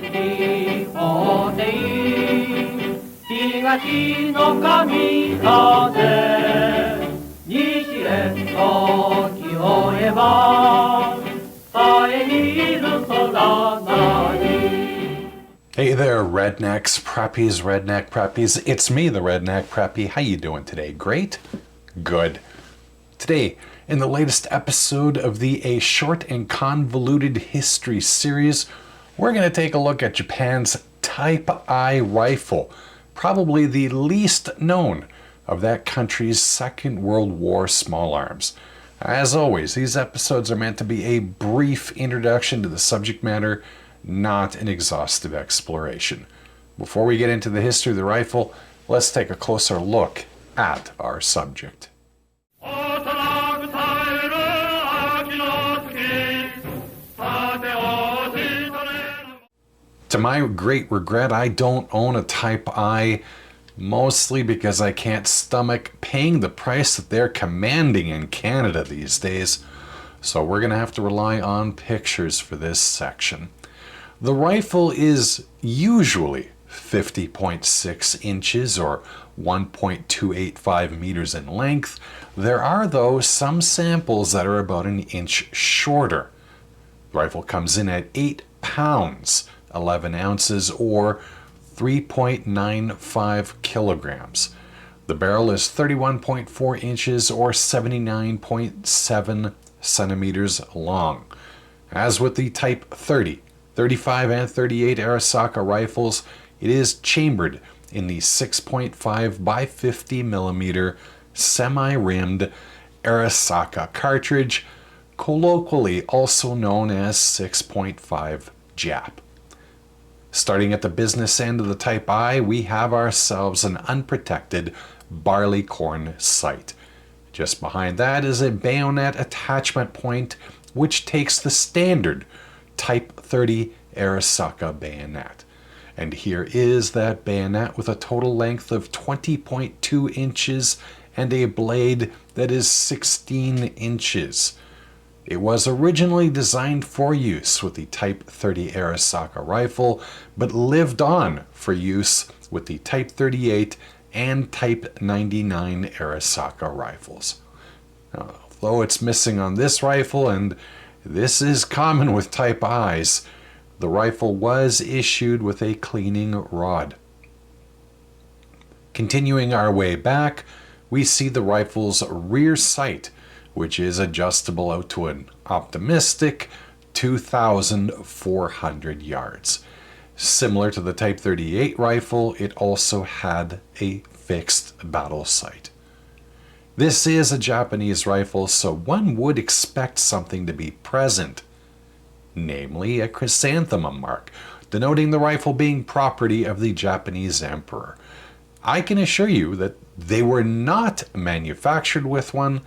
東の神風西へと清えば遮る空なり Hey there, Rednecks, Preppies, Redneck Preppies. It's me, the Redneck Preppy. How you doing today? Great? Good. Today, in the latest episode of the A Short and Convoluted History series, we're going to take a look at Japan's Type I rifle, probably the least known of that country's Second World War small arms. As always, these episodes are meant to be a brief introduction to the subject matter, not an exhaustive exploration. Before we get into the history of the rifle, let's take a closer look at our subject. To my great regret, I don't own a Type I, mostly because I can't stomach paying the price that they're commanding in Canada these days. So we're going to have to rely on pictures for this section. The rifle is usually 50.6 inches or 1.285 meters in length. There are, though, some samples that are about an inch shorter. The rifle comes in at 8 pounds, 11 ounces, or 3.95 kilograms. The barrel is 31.4 inches or 79.7 centimeters long. As with the Type 30, 35 and 38 Arisaka rifles, it is chambered in the 6.5 by 50 millimeter semi-rimmed Arisaka cartridge, colloquially also known as 6.5 Jap. Starting at the business end of the Type I, we have ourselves an unprotected barleycorn sight. Just behind that is a bayonet attachment point, which takes the standard Type 30 Arisaka bayonet. And here is that bayonet with a total length of 20.2 inches and a blade that is 16 inches. It was originally designed for use with the Type 30 Arisaka rifle, but lived on for use with the Type 38 and Type 99 Arisaka rifles. Now, although it's missing on this rifle, and this is common with Type Is, the rifle was issued with a cleaning rod. Continuing our way back, we see the rifle's rear sight, which is adjustable out to an optimistic 2,400 yards. Similar to the Type 38 rifle, it also had a fixed battle sight. This is a Japanese rifle, so one would expect something to be present, namely a chrysanthemum mark, denoting the rifle being property of the Japanese emperor. I can assure you that they were not manufactured with one,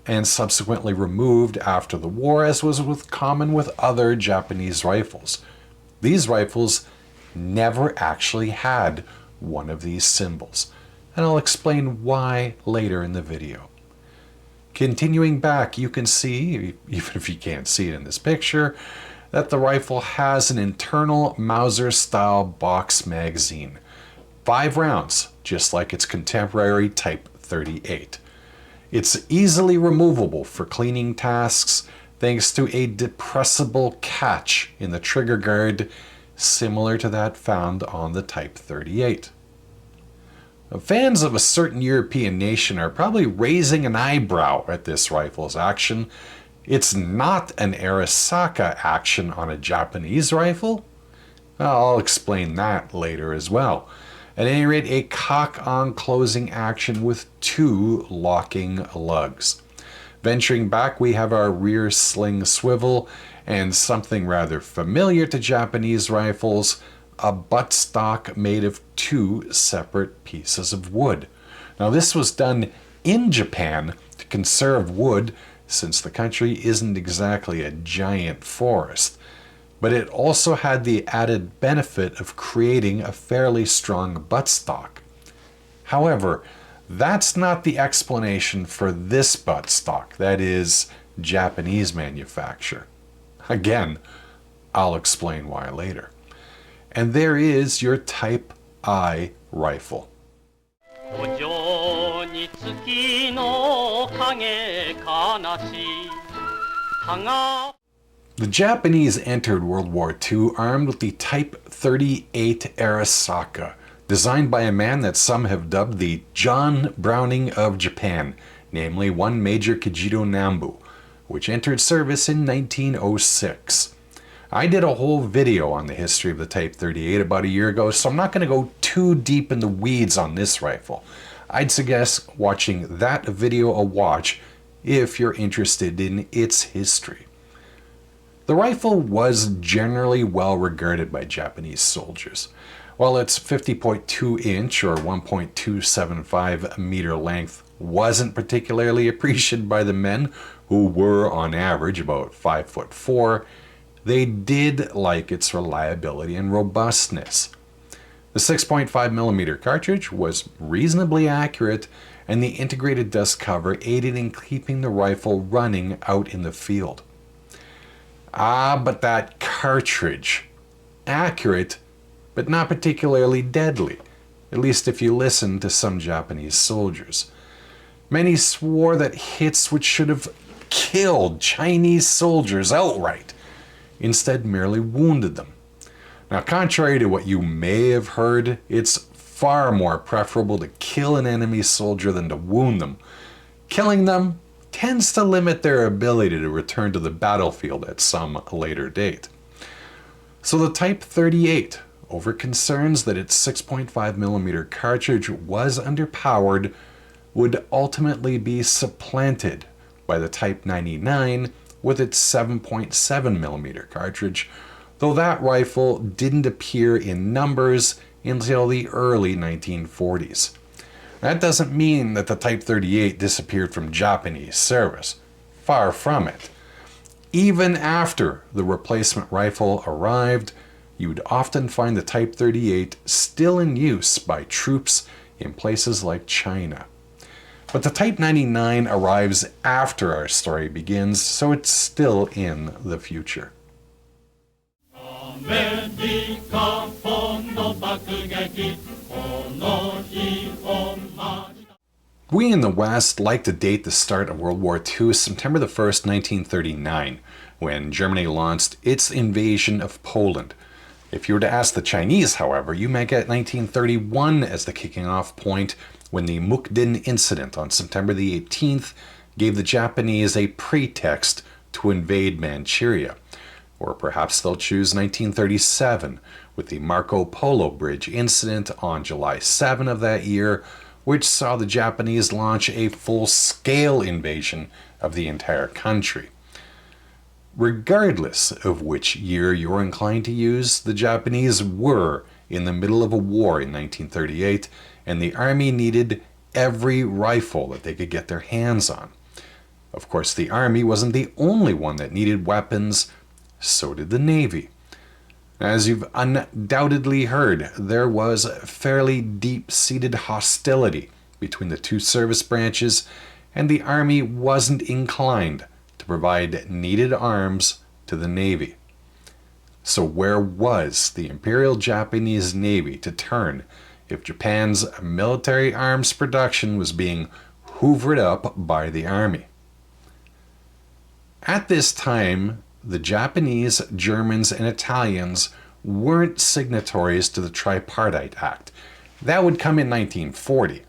and subsequently removed after the war, as was common with other Japanese rifles. These rifles never actually had one of these symbols, and I'll explain why later in the video. Continuing back, you can see, even if you can't see it in this picture, that the rifle has an internal Mauser-style box magazine. 5 rounds, just like its contemporary Type 38. It's easily removable for cleaning tasks thanks to a depressible catch in the trigger guard, similar to that found on the Type 38. Fans of a certain European nation are probably raising an eyebrow at this rifle's action. It's not an Arisaka action on a Japanese rifle? I'll explain that later as well. At any rate, a cock-on closing action with 2 locking lugs. Venturing back, we have our rear sling swivel and something rather familiar to Japanese rifles, a buttstock made of 2 separate pieces of wood. Now, this was done in Japan to conserve wood, since the country isn't exactly a giant forest. But it also had the added benefit of creating a fairly strong buttstock. However, that's not the explanation for this buttstock, that is, Japanese manufacture. Again, I'll explain why later. And there is your Type I rifle. The Japanese entered World War II armed with the Type 38 Arasaka, designed by a man that some have dubbed the John Browning of Japan, namely one Major Kajito Nambu, which entered service in 1906. I did a whole video on the history of the Type 38 about a year ago, so I'm not going to go too deep in the weeds on this rifle. I'd suggest watching that video a watch if you're interested in its history. The rifle was generally well regarded by Japanese soldiers. While its 50.2 inch or 1.275 meter length wasn't particularly appreciated by the men, who were on average about 5'4", they did like its reliability and robustness. The 6.5mm cartridge was reasonably accurate, and the integrated dust cover aided in keeping the rifle running out in the field. But that cartridge. Accurate, but not particularly deadly, at least if you listen to some Japanese soldiers. Many swore that hits which should have killed Chinese soldiers outright instead merely wounded them. Now, contrary to what you may have heard, it's far more preferable to kill an enemy soldier than to wound them. Killing them tends to limit their ability to return to the battlefield at some later date. So the Type 38, over concerns that its 6.5mm cartridge was underpowered, would ultimately be supplanted by the Type 99 with its 7.7mm cartridge, though that rifle didn't appear in numbers until the early 1940s. That doesn't mean that the Type 38 disappeared from Japanese service. Far from it. Even after the replacement rifle arrived, you would often find the Type 38 still in use by troops in places like China. But the Type 99 arrives after our story begins, so it's still in the future. Amerika no Bakugeki, no We in the West like to date the start of World War II as September the 1st, 1939, when Germany launched its invasion of Poland. If you were to ask the Chinese, however, you might get 1931 as the kicking off point, when the Mukden incident on September the 18th gave the Japanese a pretext to invade Manchuria. Or perhaps they'll choose 1937 with the Marco Polo Bridge incident on July 7 of that year, which saw the Japanese launch a full-scale invasion of the entire country. Regardless of which year you're inclined to use, the Japanese were in the middle of a war in 1938, and the army needed every rifle that they could get their hands on. Of course, the army wasn't the only one that needed weapons, so did the Navy. As you've undoubtedly heard, there was fairly deep-seated hostility between the two service branches, and the Army wasn't inclined to provide needed arms to the Navy. So where was the Imperial Japanese Navy to turn if Japan's military arms production was being hoovered up by the Army? At this time, the Japanese, Germans, and Italians weren't signatories to the Tripartite Act. That would come in 1940,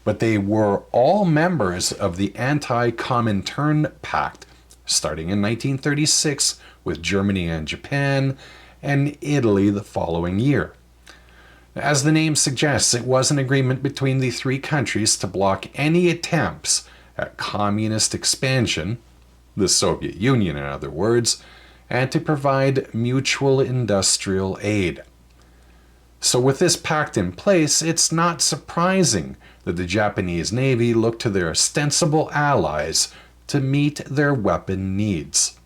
but they were all members of the Anti-Comintern Pact, starting in 1936 with Germany and Japan, and Italy the following year. As the name suggests, it was an agreement between the three countries to block any attempts at communist expansion, the Soviet Union in other words, and to provide mutual industrial aid. So with this pact in place, it's not surprising that the Japanese Navy looked to their ostensible allies to meet their weapon needs.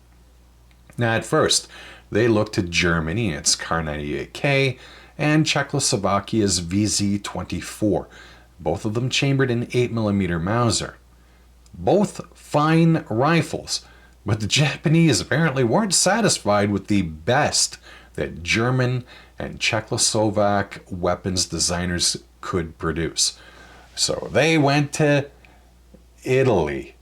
Now at first, they looked to Germany and its Kar-98K and Czechoslovakia's VZ-24, both of them chambered in 8mm Mauser. Both fine rifles, but the Japanese apparently weren't satisfied with the best that German and Czechoslovak weapons designers could produce. So they went to Italy.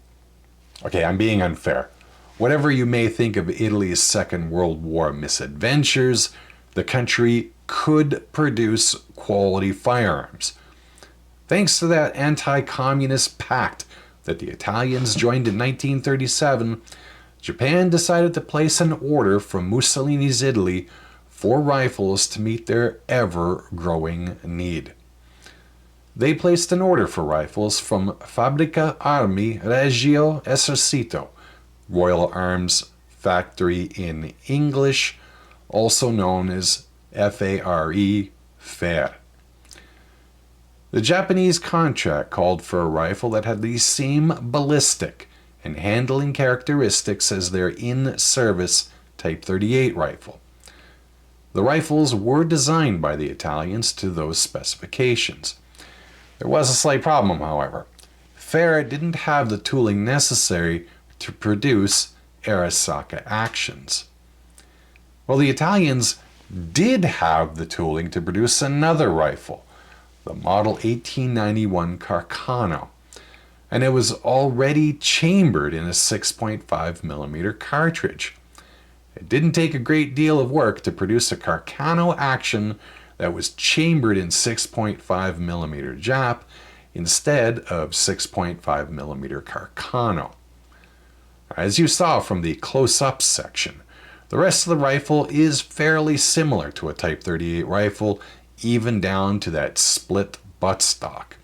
Okay, I'm being unfair. Whatever you may think of Italy's Second World War misadventures, the country could produce quality firearms. Thanks to that anti-communist pact that the Italians joined in 1937, Japan decided to place an order from Mussolini's Italy for rifles to meet their ever-growing need. They placed an order for rifles from Fabbrica Armi Regio Esercito, Royal Arms Factory in English, also known as FARE, FAIR. The Japanese contract called for a rifle that had the same ballistic and handling characteristics as their in-service Type 38 rifle. The rifles were designed by the Italians to those specifications. There was a slight problem, however. FAIR didn't have the tooling necessary to produce Arisaka actions. Well, the Italians did have the tooling to produce another rifle, the Model 1891 Carcano, and it was already chambered in a 6.5mm cartridge. It didn't take a great deal of work to produce a Carcano action that was chambered in 6.5mm Jap instead of 6.5mm Carcano. As you saw from the close-up section, the rest of the rifle is fairly similar to a Type 38 rifle, even down to that split buttstock.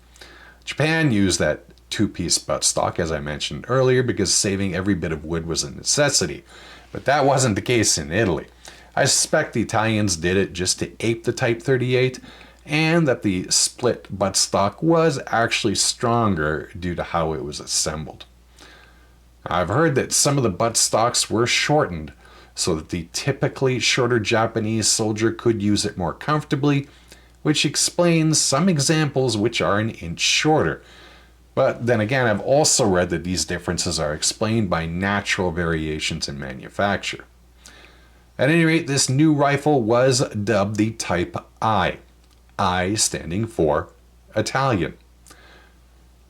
Japan used that two-piece buttstock, as I mentioned earlier, because saving every bit of wood was a necessity. But that wasn't the case in Italy. I suspect the Italians did it just to ape the Type 38, and that the split buttstock was actually stronger due to how it was assembled. I've heard that some of the buttstocks were shortened so that the typically shorter Japanese soldier could use it more comfortably, which explains some examples which are an inch shorter. But then again, I've also read that these differences are explained by natural variations in manufacture. At any rate, this new rifle was dubbed the Type I standing for Italian.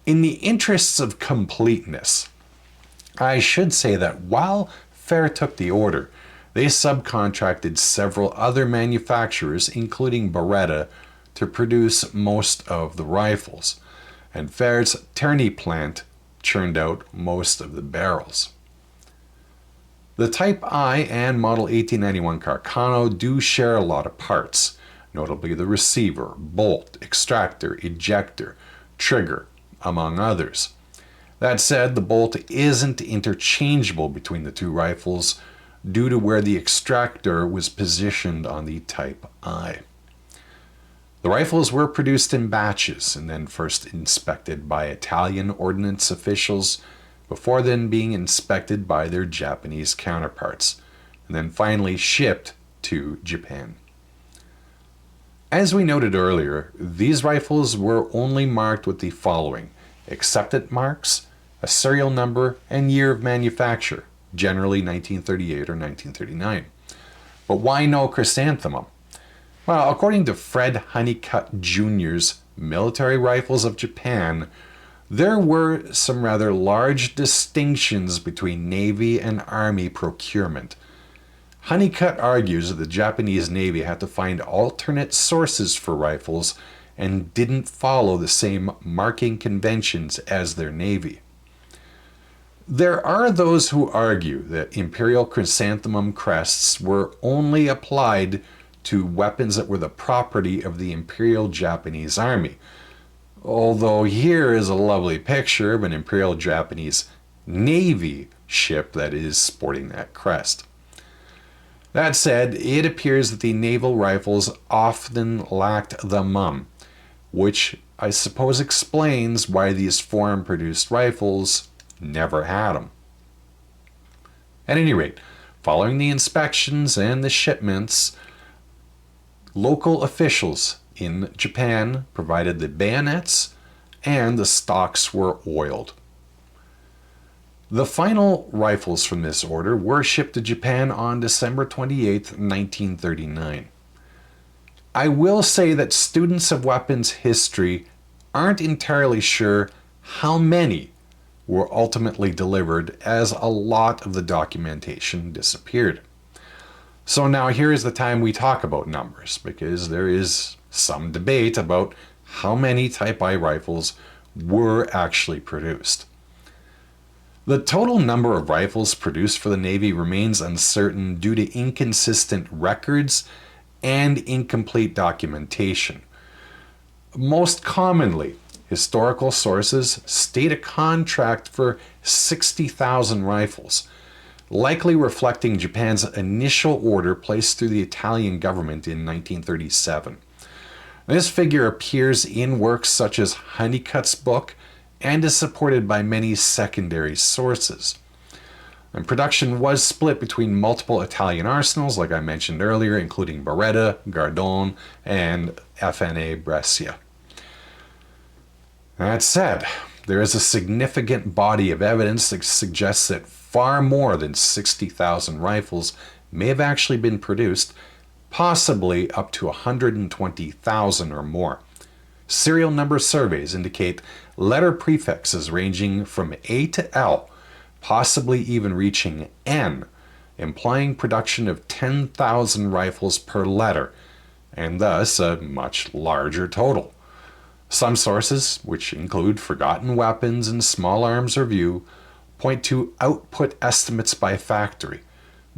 In the interests of completeness, I should say that while FAIR took the order, they subcontracted several other manufacturers, including Beretta, to produce most of the rifles, and FAIR's Terni plant churned out most of the barrels. The Type I and Model 1891 Carcano do share a lot of parts, notably the receiver, bolt, extractor, ejector, trigger, among others. That said, the bolt isn't interchangeable between the two rifles due to where the extractor was positioned on the Type I. The rifles were produced in batches and then first inspected by Italian ordnance officials before then being inspected by their Japanese counterparts, and then finally shipped to Japan. As we noted earlier, these rifles were only marked with the following: accepted marks, a serial number, and year of manufacture, generally 1938 or 1939. But why no chrysanthemum? Well, according to Fred Honeycutt Jr.'s Military Rifles of Japan, there were some rather large distinctions between Navy and Army procurement. Honeycutt argues that the Japanese Navy had to find alternate sources for rifles and didn't follow the same marking conventions as their Navy. There are those who argue that Imperial chrysanthemum crests were only applied to weapons that were the property of the Imperial Japanese Army, although here is a lovely picture of an Imperial Japanese Navy ship that is sporting that crest. That said, it appears that the naval rifles often lacked the mum, which I suppose explains why these foreign-produced rifles never had them. At any rate, following the inspections and the shipments, local officials in Japan provided the bayonets and the stocks were oiled. The final rifles from this order were shipped to Japan on December 28, 1939. I will say that students of weapons history aren't entirely sure how many were ultimately delivered, as a lot of the documentation disappeared. So now here is the time we talk about numbers, because there is some debate about how many Type I rifles were actually produced. The total number of rifles produced for the Navy remains uncertain due to inconsistent records and incomplete documentation. Most commonly, historical sources state a contract for 60,000 rifles, likely reflecting Japan's initial order placed through the Italian government in 1937. This figure appears in works such as Honeycutt's book and is supported by many secondary sources. And production was split between multiple Italian arsenals, like I mentioned earlier, including Beretta, Gardone, and FNA Brescia. That said, there is a significant body of evidence that suggests that far more than 60,000 rifles may have actually been produced, possibly up to 120,000 or more. Serial number surveys indicate letter prefixes ranging from A to L, possibly even reaching N, implying production of 10,000 rifles per letter, and thus a much larger total. Some sources, which include Forgotten Weapons and Small Arms Review, point to output estimates by factory.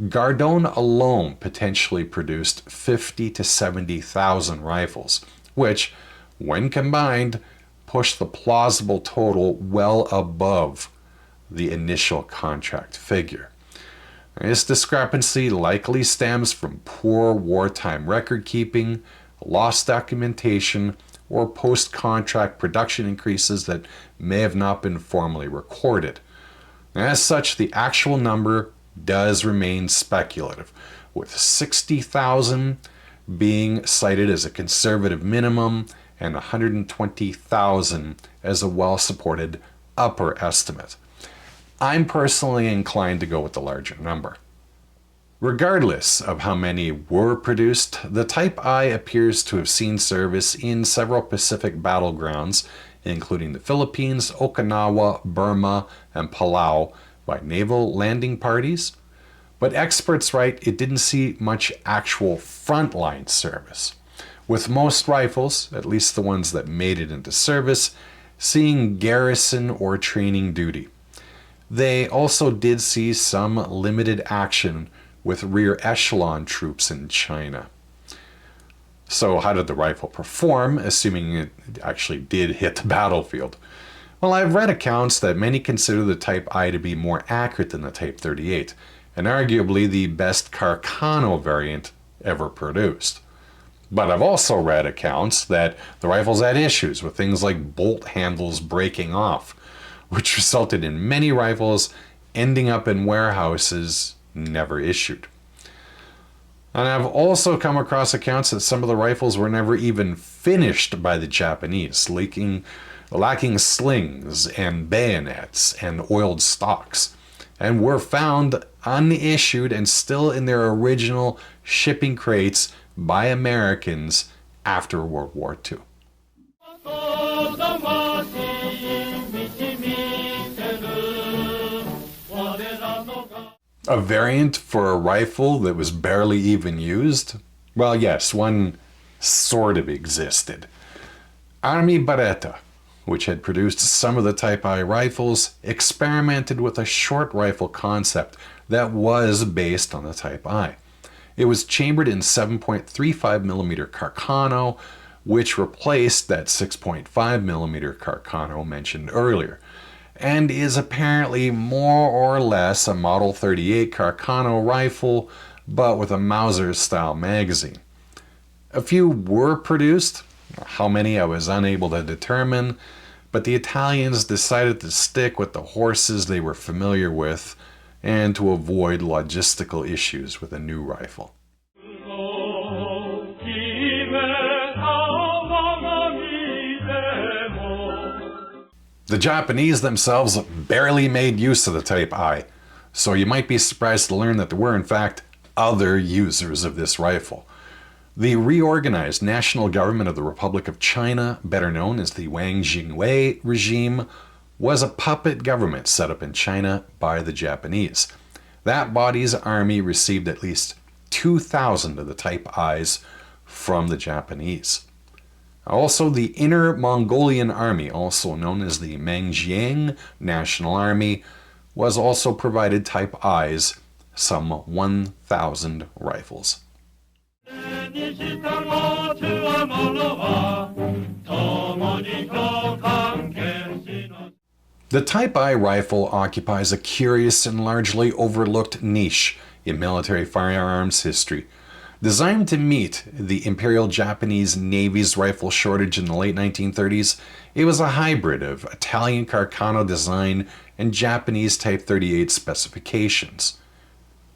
Gardone alone potentially produced 50 to 70,000 rifles, which, when combined, push the plausible total well above the initial contract figure. This discrepancy likely stems from poor wartime record keeping, lost documentation, or post-contract production increases that may have not been formally recorded. As such, the actual number does remain speculative, with 60,000 being cited as a conservative minimum and 120,000 as a well-supported upper estimate. I'm personally inclined to go with the larger number. Regardless of how many were produced, the Type I appears to have seen service in several Pacific battlegrounds, including the Philippines, Okinawa, Burma, and Palau, by naval landing parties, but experts write it didn't see much actual frontline service, with most rifles, at least the ones that made it into service, seeing garrison or training duty. They also did see some limited action with rear echelon troops in China. So how did the rifle perform, assuming it actually did hit the battlefield? Well, I've read accounts that many consider the Type I to be more accurate than the Type 38, and arguably the best Carcano variant ever produced. But I've also read accounts that the rifles had issues with things like bolt handles breaking off, which resulted in many rifles ending up in warehouses never issued. And I've also come across accounts that some of the rifles were never even finished by the Japanese, lacking slings and bayonets and oiled stocks, and were found unissued and still in their original shipping crates by Americans after World War II. A variant for a rifle that was barely even used? Well, yes, one sort of existed. Army Beretta, which had produced some of the Type I rifles, experimented with a short rifle concept that was based on the Type I. It was chambered in 7.35mm Carcano, which replaced that 6.5mm Carcano mentioned earlier, and is apparently more or less a Model 38 Carcano rifle, but with a Mauser-style magazine. A few were produced, how many I was unable to determine, but the Italians decided to stick with the horses they were familiar with and to avoid logistical issues with a new rifle. The Japanese themselves barely made use of the Type I, so you might be surprised to learn that there were in fact other users of this rifle. The reorganized national government of the Republic of China, better known as the Wang Jingwei regime, was a puppet government set up in China by the Japanese. That body's army received at least 2,000 of the Type Is from the Japanese. Also, the Inner Mongolian Army, also known as the Mangjiang National Army, was also provided Type Is, some 1,000 rifles. The Type I rifle occupies a curious and largely overlooked niche in military firearms history. Designed to meet the Imperial Japanese Navy's rifle shortage in the late 1930s, it was a hybrid of Italian Carcano design and Japanese Type 38 specifications.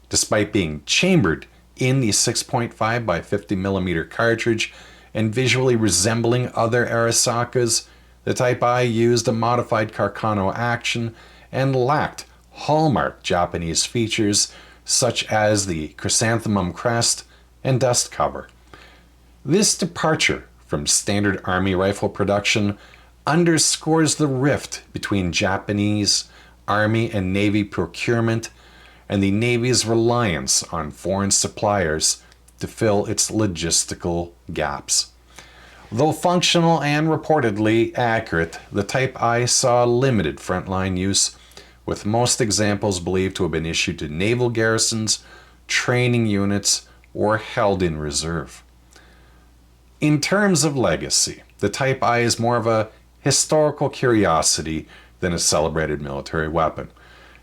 Despite being chambered in the 6.5 by 50 millimeter cartridge and visually resembling other Arisakas, the Type I used a modified Carcano action and lacked hallmark Japanese features such as the chrysanthemum crest and dust cover. This departure from standard Army rifle production underscores the rift between Japanese Army and Navy procurement and the Navy's reliance on foreign suppliers to fill its logistical gaps. Though functional and reportedly accurate, the Type I saw limited frontline use, with most examples believed to have been issued to naval garrisons, training units, or held in reserve. In terms of legacy, the Type I is more of a historical curiosity than a celebrated military weapon.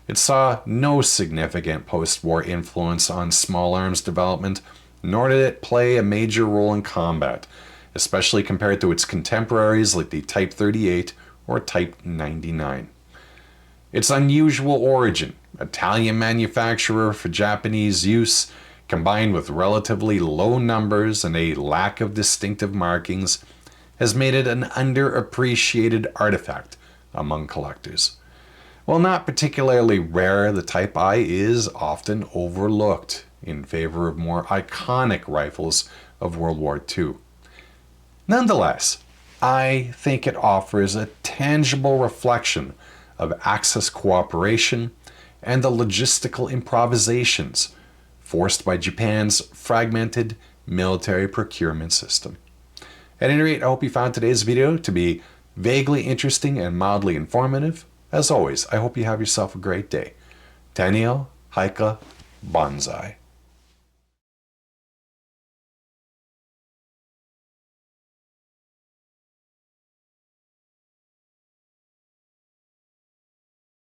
It saw no significant post-war influence on small arms development, nor did it play a major role in combat, especially compared to its contemporaries like the Type 38 or Type 99. Its unusual origin, Italian manufacturer for Japanese use, combined with relatively low numbers and a lack of distinctive markings, has made it an underappreciated artifact among collectors. While not particularly rare, the Type I is often overlooked in favor of more iconic rifles of World War II. Nonetheless, I think it offers a tangible reflection of Axis cooperation and the logistical improvisations forced by Japan's fragmented military procurement system. At any rate, I hope you found today's video to be vaguely interesting and mildly informative. As always, I hope you have yourself a great day. Tenyo Haika Banzai.